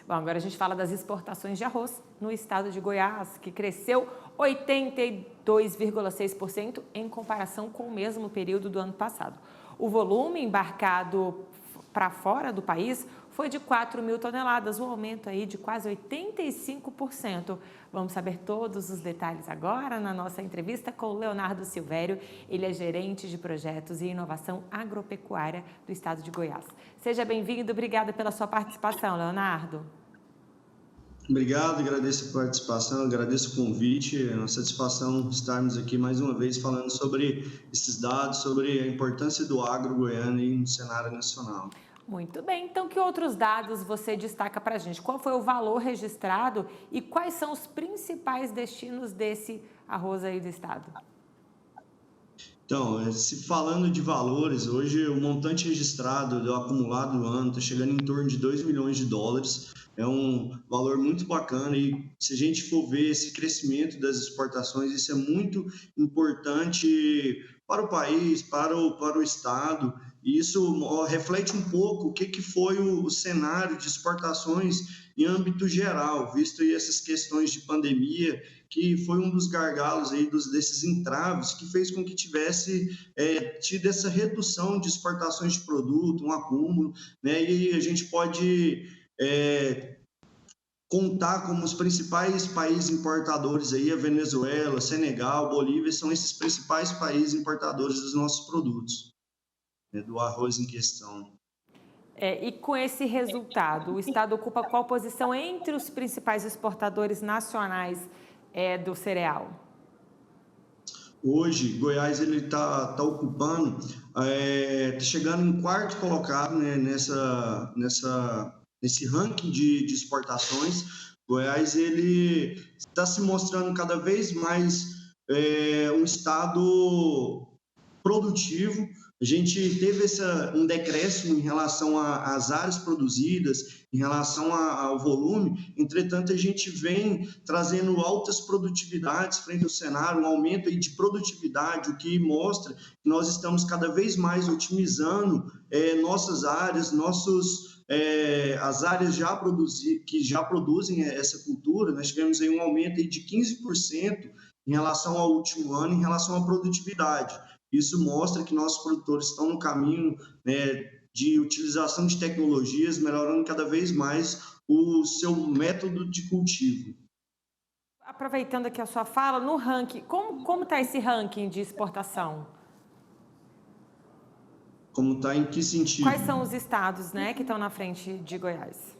Bom, agora a gente fala das exportações de arroz no estado de Goiás, que cresceu 82,6% em comparação com o mesmo período do ano passado. O volume embarcado para fora do país foi de 4 mil toneladas, um aumento aí de quase 85%. Vamos saber todos os detalhes agora na nossa entrevista com o Leonardo Silvério. Ele é gerente de projetos e inovação agropecuária do estado de Goiás. Seja bem-vindo, obrigada pela sua participação, Leonardo. Obrigado, agradeço a participação, agradeço o convite, é uma satisfação estarmos aqui mais uma vez falando sobre esses dados, sobre a importância do agro goiano no cenário nacional. Muito bem, então que outros dados você destaca para a gente? Qual foi o valor registrado e quais são os principais destinos desse arroz aí do estado? Então, se falando de valores, hoje o montante registrado do acumulado do ano está chegando em torno de 2 milhões de dólares, é um valor muito bacana e se a gente for ver esse crescimento das exportações, isso é muito importante para o país, para o estado, e isso reflete um pouco o que foi o cenário de exportações em âmbito geral, visto aí essas questões de pandemia, que foi um dos gargalos aí desses entraves que fez com que tivesse tido essa redução de exportações de produto, um acúmulo, né? E a gente pode contar como os principais países importadores aí, a Venezuela, Senegal, Bolívia, são esses principais países importadores dos nossos produtos, né, do arroz em questão. E com esse resultado, o estado ocupa qual posição entre os principais exportadores nacionais do cereal? Hoje, Goiás ele está ocupando, tá chegando em quarto colocado, né, nesse ranking de exportações. Goiás ele está se mostrando cada vez mais um estado produtivo. A gente teve um decréscimo em relação às áreas produzidas, em relação ao volume, entretanto, a gente vem trazendo altas produtividades frente ao cenário, um aumento aí de produtividade, o que mostra que nós estamos cada vez mais otimizando nossas áreas, as áreas que já produzem essa cultura. Nós tivemos aí um aumento aí de 15% em relação ao último ano, em relação à produtividade. Isso mostra que nossos produtores estão no caminho, né, de utilização de tecnologias, melhorando cada vez mais o seu método de cultivo. Aproveitando aqui a sua fala, no ranking, como está esse ranking de exportação? Como está, em que sentido? Quais são os estados, né, que estão na frente de Goiás?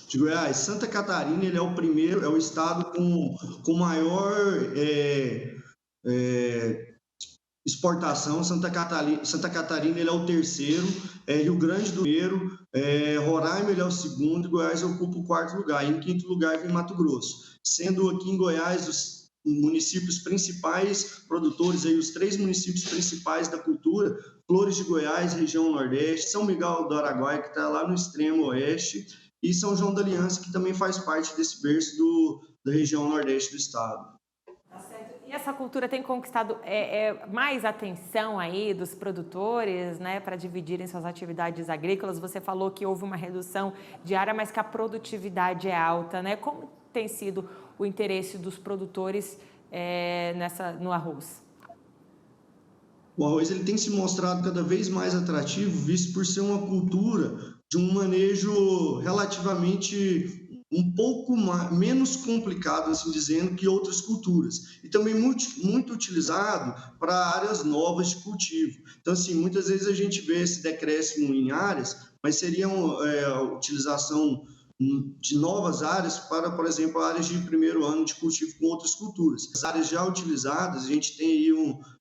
De Goiás, Santa Catarina ele é o primeiro, é o estado com maior exportação. Santa Catarina ele é o terceiro, Rio Grande do Sul, Roraima ele é o segundo, Goiás ocupa o quarto lugar. Em quinto lugar vem Mato Grosso. Sendo aqui em Goiás os municípios principais produtores, aí, os 3 municípios principais da cultura: Flores de Goiás, região Nordeste, São Miguel do Araguaia, que está lá no extremo Oeste, e São João da Aliança, que também faz parte desse berço da região Nordeste do estado. E essa cultura tem conquistado mais atenção aí dos produtores, né, para dividirem suas atividades agrícolas. Você falou que houve uma redução de área, mas que a produtividade é alta, né? Como tem sido o interesse dos produtores no arroz? O arroz ele tem se mostrado cada vez mais atrativo, visto por ser uma cultura de um manejo relativamente um pouco menos complicado, assim dizendo, que outras culturas. E também muito utilizado para áreas novas de cultivo. Então, assim, muitas vezes a gente vê esse decréscimo em áreas, mas seria a utilização de novas áreas para, por exemplo, áreas de primeiro ano de cultivo com outras culturas. As áreas já utilizadas, a gente tem aí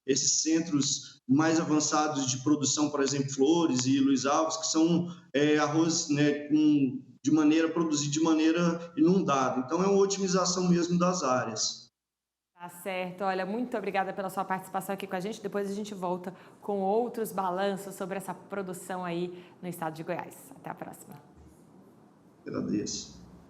esses centros mais avançados de produção, por exemplo, Flores e Luiz Alves, que são arroz, né, produzido de maneira inundada. Então, é uma otimização mesmo das áreas. Tá certo. Olha, muito obrigada pela sua participação aqui com a gente. Depois a gente volta com outros balanços sobre essa produção aí no estado de Goiás. Até a próxima. Agradeço.